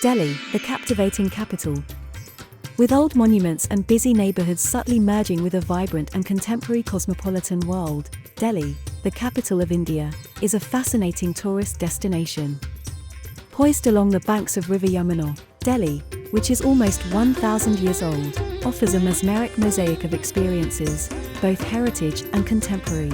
Delhi, the captivating capital. With old monuments and busy neighborhoods subtly merging with a vibrant and contemporary cosmopolitan world, Delhi, the capital of India, is a fascinating tourist destination. Poised along the banks of River Yamuna, Delhi, which is almost 1,000 years old, offers a mesmeric mosaic of experiences, both heritage and contemporary.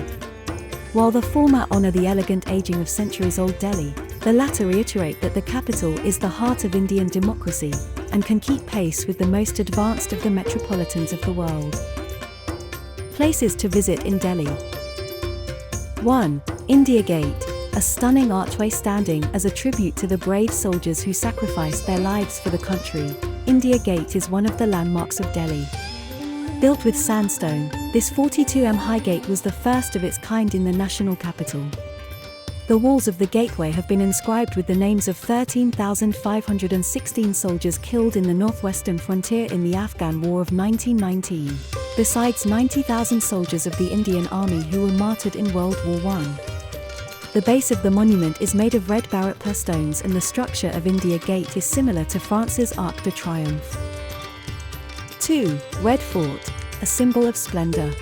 While the former honor the elegant aging of centuries-old Delhi, the latter reiterate that the capital is the heart of Indian democracy and can keep pace with the most advanced of the metropolitans of the world. Places to visit in Delhi. 1. India Gate, a stunning archway standing as a tribute to the brave soldiers who sacrificed their lives for the country. India Gate is one of the landmarks of Delhi. Built with sandstone, this 42-m high gate was the first of its kind in the national capital. The walls of the gateway have been inscribed with the names of 13,516 soldiers killed in the northwestern frontier in the Afghan War of 1919, besides 90,000 soldiers of the Indian Army who were martyred in World War I. The base of the monument is made of red Bharatpur stones, and the structure of India Gate is similar to France's Arc de Triomphe. 2. Red Fort, a symbol of splendor.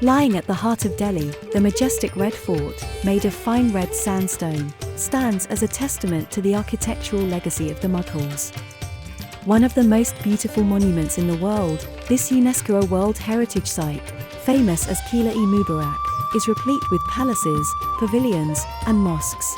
Lying at the heart of Delhi, the majestic Red Fort, made of fine red sandstone, stands as a testament to the architectural legacy of the Mughals. One of the most beautiful monuments in the world, this UNESCO World Heritage Site, famous as Qila-e-Mubarak, is replete with palaces, pavilions, and mosques.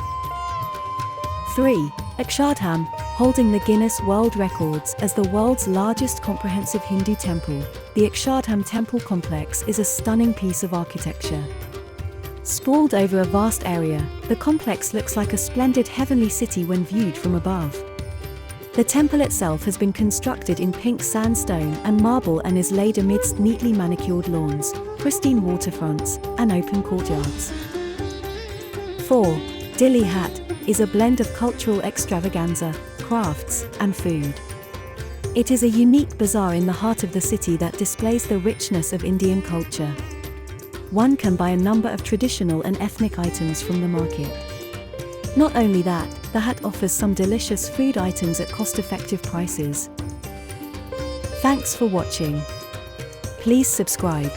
3. Akshardham, holding the Guinness World Records as the world's largest comprehensive Hindu temple, the Akshardham Temple Complex is a stunning piece of architecture. Sprawled over a vast area, the complex looks like a splendid heavenly city when viewed from above. The temple itself has been constructed in pink sandstone and marble and is laid amidst neatly manicured lawns, pristine waterfronts, and open courtyards. 4. Dilli Haat is a blend of cultural extravaganza, crafts, and food. It is a unique bazaar in the heart of the city that displays the richness of Indian culture. One can buy a number of traditional and ethnic items from the market. Not only that, the Haat offers some delicious food items at cost-effective prices. Thanks for watching. Please subscribe.